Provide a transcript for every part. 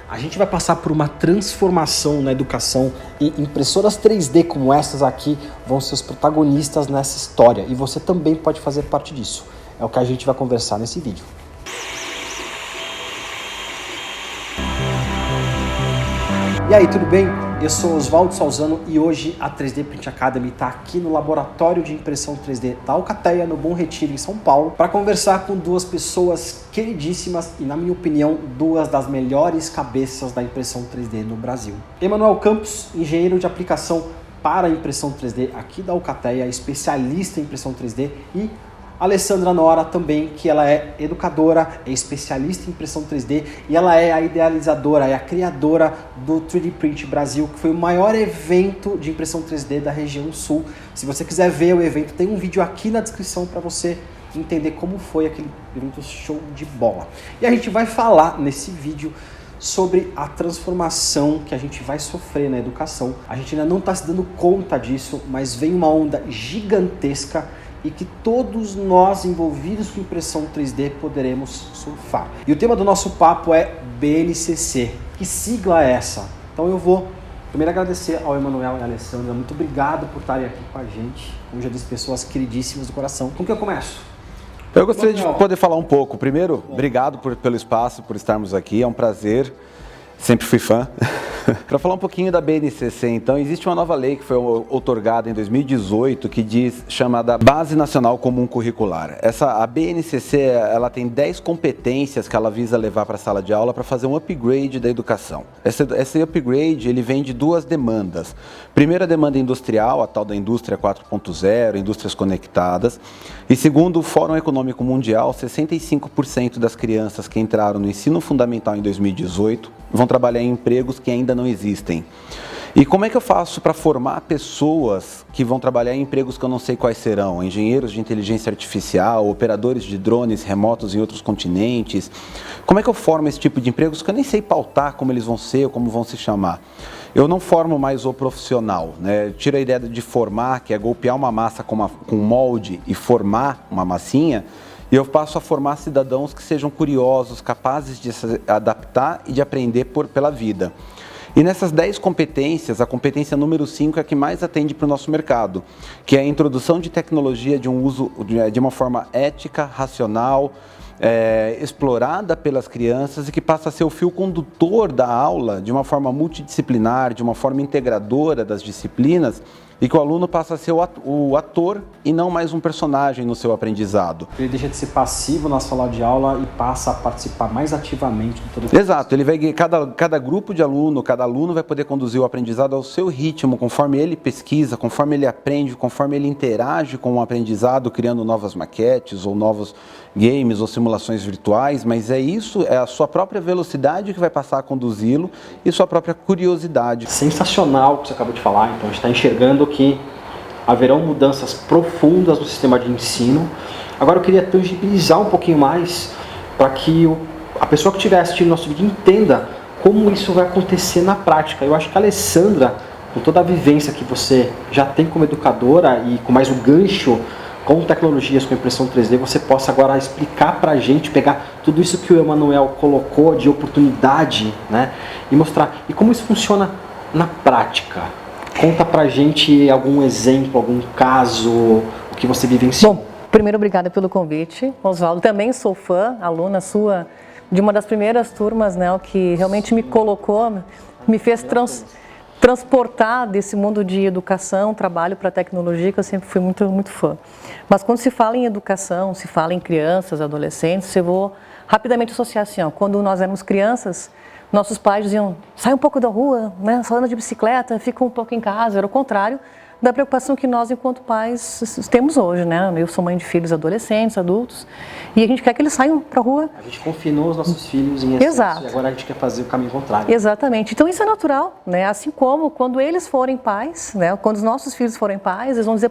A gente vai passar por uma transformação na educação e impressoras 3D como essas aqui vão ser os protagonistas nessa história e você também pode fazer parte disso. É o que a gente vai conversar nesse vídeo. E aí, tudo bem? Eu sou Oswaldo Salzano e hoje a 3D Print Academy está aqui no Laboratório de Impressão 3D da Alcateia, no Bom Retiro, em São Paulo, para conversar com duas pessoas queridíssimas e, na minha opinião, duas das melhores cabeças da impressão 3D no Brasil. Emanuel Campos, engenheiro de aplicação para impressão 3D aqui da Alcateia, especialista em impressão 3D, e Alessandra Nora também, que ela é educadora, é especialista em impressão 3D e ela é a idealizadora, é a criadora do 3D Print Brasil, que foi o maior evento de impressão 3D da região sul. Se você quiser ver o evento, tem um vídeo aqui na descrição para você entender como foi aquele evento show de bola. E a gente vai falar nesse vídeo sobre a transformação que a gente vai sofrer na educação. A gente ainda não está se dando conta disso, mas vem uma onda gigantesca e que todos nós envolvidos com impressão 3D poderemos surfar. E o tema do nosso papo é BNCC. Que sigla é essa? Então eu vou primeiro agradecer ao Emanuel e à Alessandra. Muito obrigado por estarem aqui com a gente. Como já disse, pessoas queridíssimas do coração. Com que eu começo? Eu gostaria de poder falar um pouco. Primeiro, obrigado pelo espaço, por estarmos aqui. É um prazer. Sempre fui fã. Para falar um pouquinho da BNCC, então, existe uma nova lei que foi outorgada em 2018 que chamada Base Nacional Comum Curricular. A BNCC, ela tem 10 competências que ela visa levar para a sala de aula para fazer um upgrade da educação. Esse upgrade, ele vem de duas demandas. Primeiro, a demanda industrial, a tal da indústria 4.0, indústrias conectadas. E segundo, o Fórum Econômico Mundial, 65% das crianças que entraram no ensino fundamental em 2018 vão trabalhar em empregos que ainda não existem. E como é que eu faço para formar pessoas que vão trabalhar em empregos que eu não sei quais serão? Engenheiros de inteligência artificial, operadores de drones remotos em outros continentes. Como é que eu formo esse tipo de empregos que eu nem sei pautar como eles vão ser ou como vão se chamar? Eu não formo mais o profissional, né? Eu tiro a ideia de formar, que é golpear uma massa com molde e formar uma massinha, e eu passo a formar cidadãos que sejam curiosos, capazes de se adaptar e de aprender pela vida. E nessas 10 competências, a competência número 5 é a que mais atende para o nosso mercado, que é a introdução de tecnologia de um uso de uma forma ética, racional, explorada pelas crianças e que passa a ser o fio condutor da aula de uma forma multidisciplinar, de uma forma integradora das disciplinas, e que o aluno passa a ser o ator e não mais um personagem no seu aprendizado. Ele deixa de ser passivo na sala de aula e passa a participar mais ativamente de todo o processo. Exato, cada grupo de aluno, cada aluno vai poder conduzir o aprendizado ao seu ritmo, conforme ele pesquisa, conforme ele aprende, conforme ele interage com o aprendizado, criando novas maquetes ou novos games ou simulações virtuais, mas é a sua própria velocidade que vai passar a conduzi-lo e sua própria curiosidade. Sensacional o que você acabou de falar, então a gente está enxergando que haverão mudanças profundas no sistema de ensino. Agora eu queria tangibilizar um pouquinho mais para que a pessoa que estiver assistindo nosso vídeo entenda como isso vai acontecer na prática. Eu acho que a Alessandra, com toda a vivência que você já tem como educadora e com mais o gancho com tecnologias, com impressão 3D, você possa agora explicar para a gente, pegar tudo isso que o Emanuel colocou de oportunidade, né, e mostrar. E como isso funciona na prática? Conta para a gente algum exemplo, algum caso, o que você vivenciou. Bom, primeiro, obrigada pelo convite, Oswaldo. Também sou fã, aluna sua, de uma das primeiras turmas, né, que realmente me colocou, me fez transportar desse mundo de educação, trabalho para tecnologia, que eu sempre fui muito, muito fã. Mas quando se fala em educação, se fala em crianças, adolescentes, eu vou rapidamente associar assim, quando nós éramos crianças, nossos pais diziam, sai um pouco da rua, né, só anda de bicicleta, fica um pouco em casa. Era o contrário da preocupação que nós, enquanto pais, temos hoje, né? Eu sou mãe de filhos adolescentes, adultos, e a gente quer que eles saiam para a rua. A gente confinou os nossos filhos em excesso. Exato. E agora a gente quer fazer o caminho contrário. Exatamente. Então isso é natural, né? Assim como quando eles forem pais, né? Quando os nossos filhos forem pais, eles vão dizer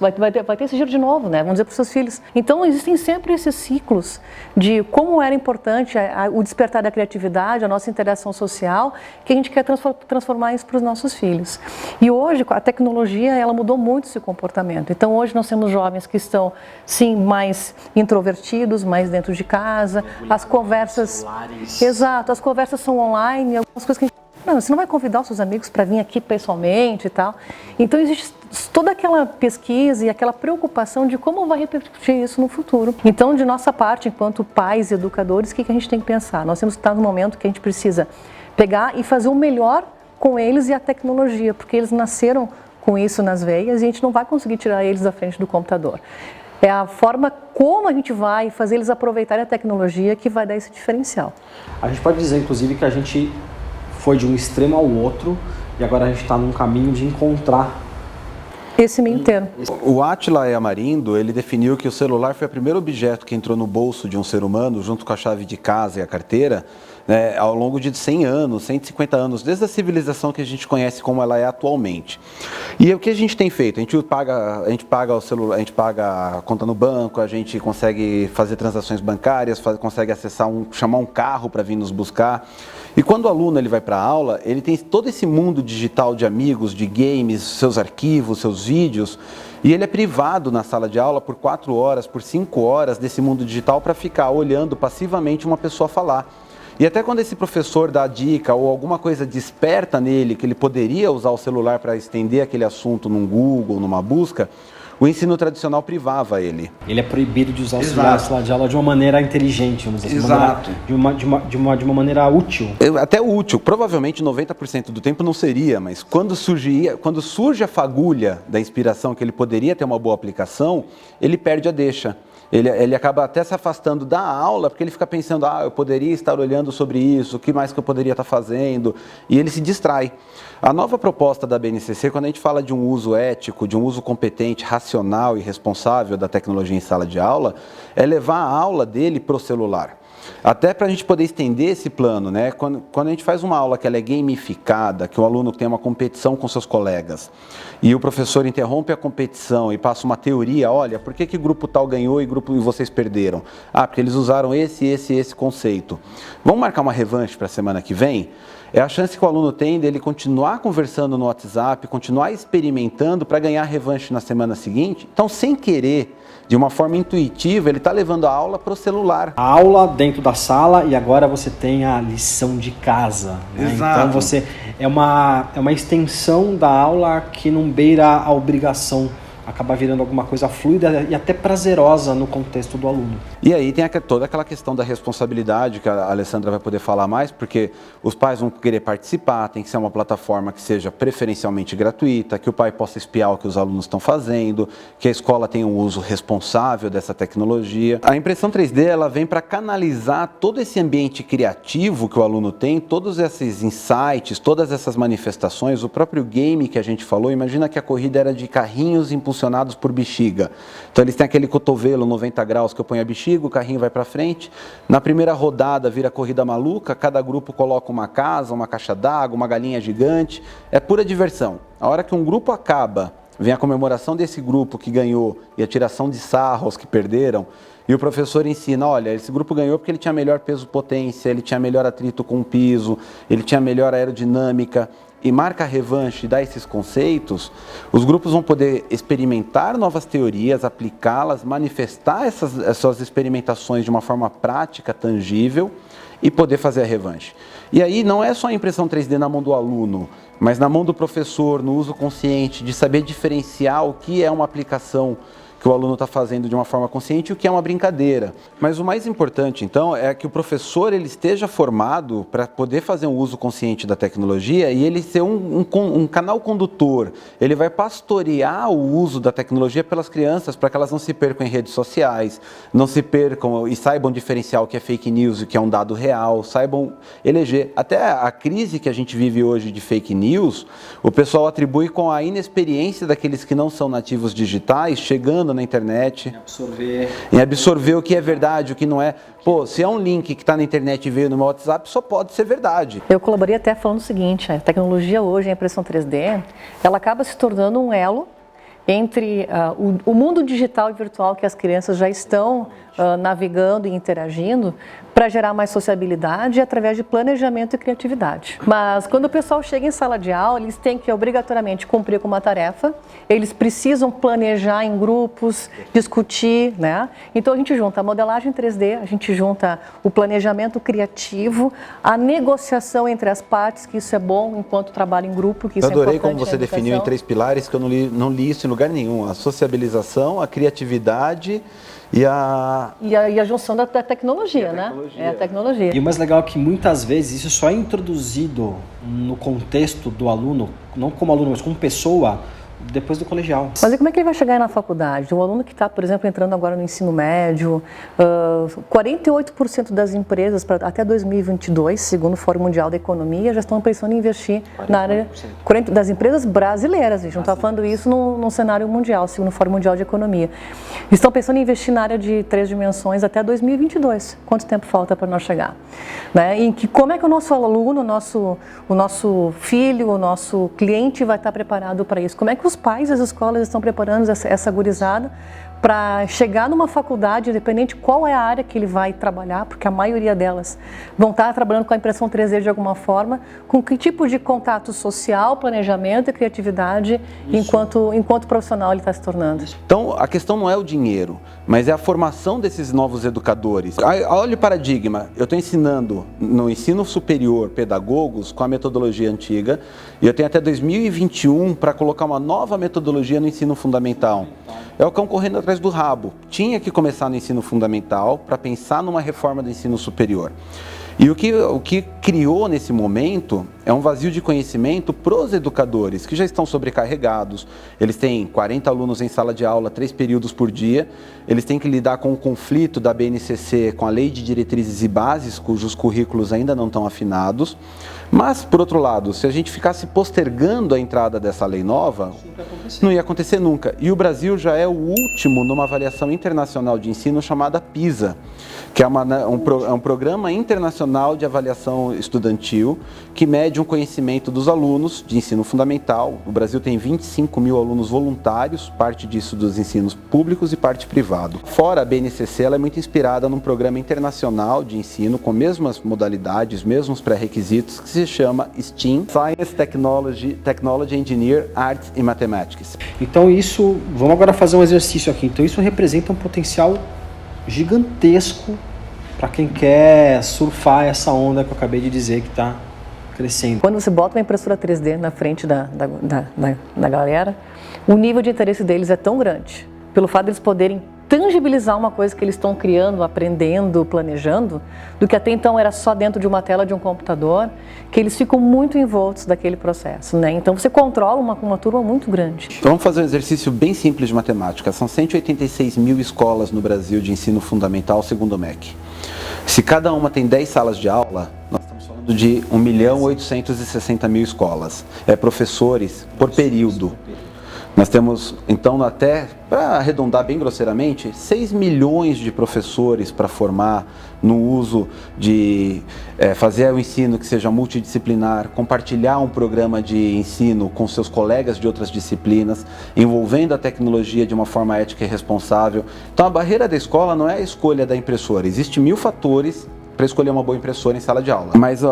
vai ter esse giro de novo, né? Vão dizer para os seus filhos. Então existem sempre esses ciclos de como era importante o despertar da criatividade, a nossa interação social, que a gente quer transformar isso para os nossos filhos. E hoje, a tecnologia tecnologia, ela mudou muito esse comportamento. Então, hoje nós temos jovens que estão, sim, mais introvertidos, mais dentro de casa, as conversas... Celulares. Exato, as conversas são online, algumas coisas que a gente... Não, você não vai convidar os seus amigos para vir aqui pessoalmente e tal. Então, existe toda aquela pesquisa e aquela preocupação de como vai repercutir isso no futuro. Então, de nossa parte, enquanto pais e educadores, o que a gente tem que pensar? Nós temos que estar no momento que a gente precisa pegar e fazer o melhor com eles e a tecnologia, porque eles nasceram com isso nas veias e a gente não vai conseguir tirar eles da frente do computador. É a forma como a gente vai fazer eles aproveitarem a tecnologia que vai dar esse diferencial. A gente pode dizer, inclusive, que a gente foi de um extremo ao outro e agora a gente está num caminho de encontrar esse meio termo. O Átila Yamarino, ele definiu que o celular foi o primeiro objeto que entrou no bolso de um ser humano, junto com a chave de casa e a carteira, né, ao longo de 100 anos, 150 anos, desde a civilização que a gente conhece como ela é atualmente. E o que a gente tem feito? A gente paga o celular, a gente paga a conta no banco, a gente consegue fazer transações bancárias, consegue acessar chamar um carro para vir nos buscar. E quando o aluno ele vai para a aula, ele tem todo esse mundo digital de amigos, de games, seus arquivos, seus vídeos, e ele é privado na sala de aula por 4 horas, por 5 horas desse mundo digital para ficar olhando passivamente uma pessoa falar. E até quando esse professor dá dica ou alguma coisa desperta nele que ele poderia usar o celular para estender aquele assunto num Google, numa busca, o ensino tradicional privava ele. Ele é proibido de usar o celular de aula de uma maneira inteligente, vamos dizer assim, de uma maneira útil. Até útil, provavelmente 90% do tempo não seria, mas quando surge a fagulha da inspiração que ele poderia ter uma boa aplicação, ele perde a deixa. Ele acaba até se afastando da aula, porque ele fica pensando, eu poderia estar olhando sobre isso, o que mais que eu poderia estar fazendo, e ele se distrai. A nova proposta da BNCC, quando a gente fala de um uso ético, de um uso competente, racional e responsável da tecnologia em sala de aula, é levar a aula dele para o celular. Até para a gente poder estender esse plano, né? Quando a gente faz uma aula que ela é gamificada, que o aluno tem uma competição com seus colegas, e o professor interrompe a competição e passa uma teoria, olha, por que grupo tal ganhou e vocês perderam? Porque eles usaram esse conceito. Vamos marcar uma revanche para a semana que vem? É a chance que o aluno tem dele continuar conversando no WhatsApp, continuar experimentando para ganhar revanche na semana seguinte. Então, sem querer, de uma forma intuitiva, ele está levando a aula para o celular. A aula dentro da sala e agora você tem a lição de casa. Né? Então, é uma extensão da aula que não beira a obrigação. Acaba virando alguma coisa fluida e até prazerosa no contexto do aluno. E aí tem toda aquela questão da responsabilidade que a Alessandra vai poder falar mais, porque os pais vão querer participar, tem que ser uma plataforma que seja preferencialmente gratuita, que o pai possa espiar o que os alunos estão fazendo, que a escola tenha um uso responsável dessa tecnologia. A impressão 3D ela vem para canalizar todo esse ambiente criativo que o aluno tem, todos esses insights, todas essas manifestações, o próprio game que a gente falou, imagina que a corrida era de carrinhos impulsionados por bexiga. Então eles têm aquele cotovelo 90 graus que eu ponho a bexiga, o carrinho vai para frente. Na primeira rodada vira corrida maluca, cada grupo coloca uma casa, uma caixa d'água, uma galinha gigante. É pura diversão. A hora que um grupo acaba, vem a comemoração desse grupo que ganhou e a tiração de sarro aos que perderam. E o professor ensina, olha, esse grupo ganhou porque ele tinha melhor peso-potência, ele tinha melhor atrito com o piso, ele tinha melhor aerodinâmica. E marca a revanche e dá esses conceitos, os grupos vão poder experimentar novas teorias, aplicá-las, manifestar essas experimentações de uma forma prática, tangível e poder fazer a revanche. E aí não é só a impressão 3D na mão do aluno, mas na mão do professor, no uso consciente, de saber diferenciar o que é uma aplicação que o aluno está fazendo de uma forma consciente e o que é uma brincadeira. Mas o mais importante, então, é que o professor ele esteja formado para poder fazer um uso consciente da tecnologia e ele ser um canal condutor. Ele vai pastorear o uso da tecnologia pelas crianças para que elas não se percam em redes sociais, não se percam e saibam diferenciar o que é fake news e o que é um dado real, saibam eleger. Até a crise que a gente vive hoje de fake news, o pessoal atribui com a inexperiência daqueles que não são nativos digitais, chegando na internet, em absorver o que é verdade, o que não é. Se é um link que está na internet e veio no meu WhatsApp, só pode ser verdade. Eu colaborei até falando o seguinte, a tecnologia hoje, a impressão 3D, ela acaba se tornando um elo entre o mundo digital e virtual que as crianças já estão navegando e interagindo, para gerar mais sociabilidade através de planejamento e criatividade. Mas quando o pessoal chega em sala de aula, eles têm que obrigatoriamente cumprir com uma tarefa, eles precisam planejar em grupos, discutir, né? Então a gente junta a modelagem 3D, a gente junta o planejamento criativo, a negociação entre as partes, que isso é bom enquanto trabalho em grupo, que isso é importante. Eu adorei como você definiu em 3 pilares, que eu não li isso em lugar nenhum: a sociabilização, a criatividade e a junção da tecnologia, né? É a tecnologia. E o mais legal é que muitas vezes isso só é introduzido no contexto do aluno, não como aluno, mas como pessoa, depois do colegial. Mas e como é que ele vai chegar na faculdade? O aluno que está, por exemplo, entrando agora no ensino médio, 48% das empresas até 2022, segundo o Fórum Mundial da Economia, já estão pensando em investir na área das empresas brasileiras. A gente não está falando isso num cenário mundial, segundo o Fórum Mundial de Economia. Estão pensando em investir na área de 3 dimensões até 2022. Quanto tempo falta para nós chegar? Né? Como é que o nosso aluno, o nosso filho, o nosso cliente vai estar preparado para isso? Como é que os pais e as escolas estão preparando essa gurizada para chegar numa faculdade, independente qual é a área que ele vai trabalhar, porque a maioria delas vão estar trabalhando com a impressão 3D de alguma forma, com que tipo de contato social, planejamento e criatividade enquanto profissional ele está se tornando. Então, a questão não é o dinheiro, mas é a formação desses novos educadores. Olha o paradigma: eu estou ensinando no ensino superior pedagogos com a metodologia antiga, e eu tenho até 2021 para colocar uma nova metodologia no ensino fundamental. É o cão correndo atrás do rabo. Tinha que começar no ensino fundamental para pensar numa reforma do ensino superior. E o que criou nesse momento é um vazio de conhecimento para os educadores, que já estão sobrecarregados. Eles têm 40 alunos em sala de aula, 3 períodos por dia. Eles têm que lidar com o conflito da BNCC com a Lei de Diretrizes e Bases, cujos currículos ainda não estão afinados. Mas, por outro lado, se a gente ficasse postergando a entrada dessa lei nova, não ia acontecer nunca. E o Brasil já é o último numa avaliação internacional de ensino chamada PISA, que é um programa internacional de avaliação estudantil que mede um conhecimento dos alunos de ensino fundamental. O Brasil tem 25 mil alunos voluntários, parte disso dos ensinos públicos e parte privado. Fora a BNCC, ela é muito inspirada num programa internacional de ensino com mesmas modalidades, mesmos pré-requisitos, que se chama STEAM, Science, Technology, Engineer, Arts e Mathematics. Então isso, vamos agora fazer um exercício aqui. Então isso representa um potencial gigantesco para quem quer surfar essa onda que eu acabei de dizer que está crescendo. Quando você bota uma impressora 3D na frente da galera, o nível de interesse deles é tão grande, pelo fato de eles poderem tangibilizar uma coisa que eles estão criando, aprendendo, planejando, do que até então era só dentro de uma tela de um computador, que eles ficam muito envoltos daquele processo, né? Então você controla uma turma muito grande. Então, vamos fazer um exercício bem simples de matemática. São 186 mil escolas no Brasil de ensino fundamental, segundo o MEC. Se cada uma tem 10 salas de aula, nós estamos falando de 1.860.000 escolas. Professores por período. Nós temos, então, até, para arredondar bem grosseiramente, 6 milhões de professores para formar no uso de fazer o ensino que seja multidisciplinar, compartilhar um programa de ensino com seus colegas de outras disciplinas, envolvendo a tecnologia de uma forma ética e responsável. Então, a barreira da escola não é a escolha da impressora. Existem 1000 fatores para escolher uma boa impressora em sala de aula. Mas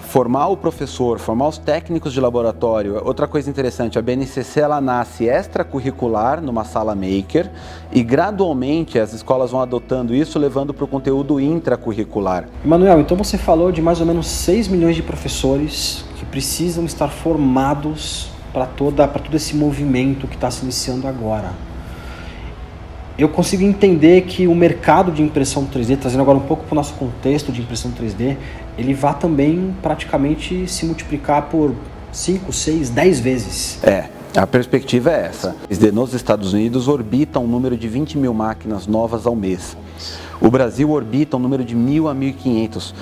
formar o professor, formar os técnicos de laboratório, outra coisa interessante, a BNCC ela nasce extracurricular numa sala maker e gradualmente as escolas vão adotando isso, levando para o conteúdo intracurricular. Emanuel, então você falou de mais ou menos 6 milhões de professores que precisam estar formados para todo esse movimento que está se iniciando agora. Eu consigo entender que o mercado de impressão 3D, trazendo agora um pouco para o nosso contexto de impressão 3D, ele vai também praticamente se multiplicar por 5, 6, 10 vezes. A perspectiva é essa. Nos Estados Unidos orbita um número de 20 mil máquinas novas ao mês. O Brasil orbita um número de 1.000 a 1.500.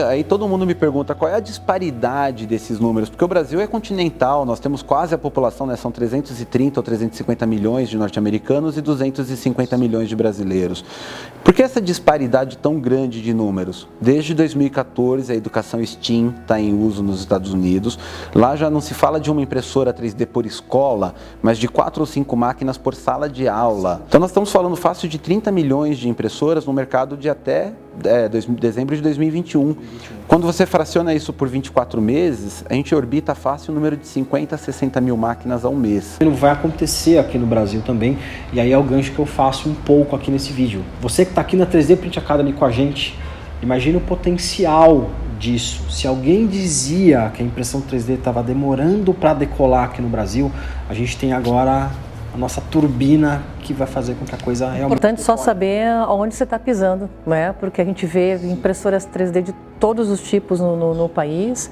Aí todo mundo me pergunta qual é a disparidade desses números, porque o Brasil é continental, nós temos quase a população, né? São 330 ou 350 milhões de norte-americanos e 250 milhões de brasileiros. Por que essa disparidade tão grande de números? Desde 2014 a educação STEAM está em uso nos Estados Unidos. Lá já não se fala de uma impressora 3D por escola, mas de 4 ou 5 máquinas por sala de aula. Então nós estamos falando fácil de 30 milhões de impressoras no mercado de até dezembro de 2021. Quando você fraciona isso por 24 meses, a gente orbita fácil o número de 50 a 60 mil máquinas ao mês. Vai acontecer aqui no Brasil também, e aí é o gancho que eu faço um pouco aqui nesse vídeo. Você que está aqui na 3D Print Academy com a gente, imagina o potencial disso. Se alguém dizia que a impressão 3D estava demorando para decolar aqui no Brasil, a gente tem agora a nossa turbina que vai fazer com que a coisa realmente... É importante só saber onde você está pisando, né? Porque a gente vê impressoras 3D de todos os tipos no país.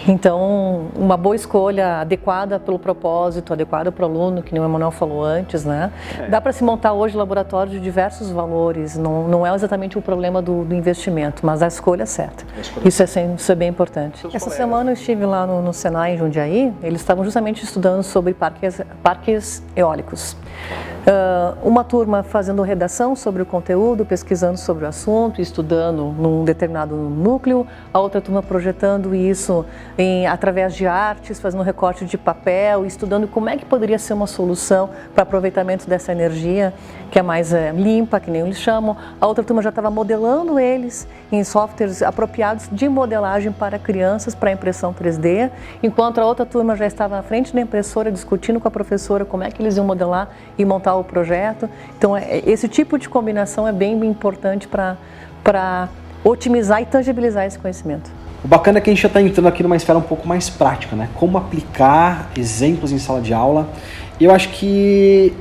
Então, uma boa escolha, adequada pelo propósito, adequada para o aluno, que nem o Emanuel falou antes, né? Dá para se montar hoje laboratórios de diversos valores, não é exatamente o problema do investimento, mas a escolha certa. Isso é bem importante. Essa semana eu estive lá no Senai, em Jundiaí, eles estavam justamente estudando sobre parques eólicos. Uma turma fazendo redação sobre o conteúdo, pesquisando sobre o assunto, estudando num determinado núcleo, a outra turma projetando isso através de artes, fazendo recorte de papel, estudando como é que poderia ser uma solução para aproveitamento dessa energia, que é mais limpa, que nem eles chamam. A outra turma já estava modelando eles em softwares apropriados de modelagem para crianças, para impressão 3D, enquanto a outra turma já estava na frente da impressora discutindo com a professora como é que eles iam modelar e montar o projeto. Então, esse tipo de combinação é bem importante para otimizar e tangibilizar esse conhecimento. O bacana é que a gente já está entrando aqui numa esfera um pouco mais prática, né? Como aplicar exemplos em sala de aula. E eu acho que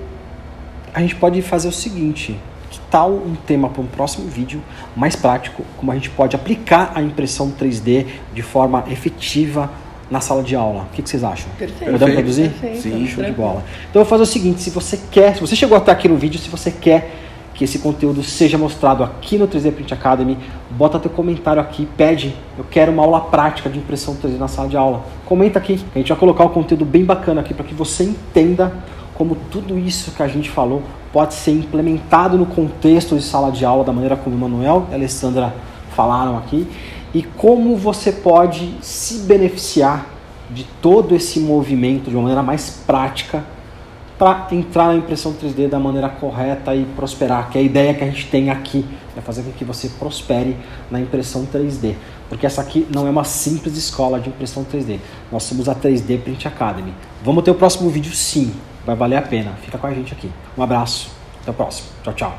a gente pode fazer o seguinte: que tal um tema para um próximo vídeo mais prático, como a gente pode aplicar a impressão 3D de forma efetiva na sala de aula. O que vocês acham? Perfeito. Podemos produzir? Perfeito. Sim, show de bola. Então eu vou fazer o seguinte: se você chegou até aqui no vídeo, se você quer que esse conteúdo seja mostrado aqui no 3D Print Academy, bota teu comentário aqui, pede, eu quero uma aula prática de impressão 3D na sala de aula. Comenta aqui, a gente vai colocar um conteúdo bem bacana aqui para que você entenda como tudo isso que a gente falou pode ser implementado no contexto de sala de aula, da maneira como o Emanuel e a Alessandra falaram aqui, e como você pode se beneficiar de todo esse movimento de uma maneira mais prática para entrar na impressão 3D da maneira correta e prosperar, que é a ideia que a gente tem aqui, é fazer com que você prospere na impressão 3D. Porque essa aqui não é uma simples escola de impressão 3D, nós somos a 3D Print Academy. Vamos ter o próximo vídeo sim, vai valer a pena, fica com a gente aqui. Um abraço, até o próximo, tchau, tchau.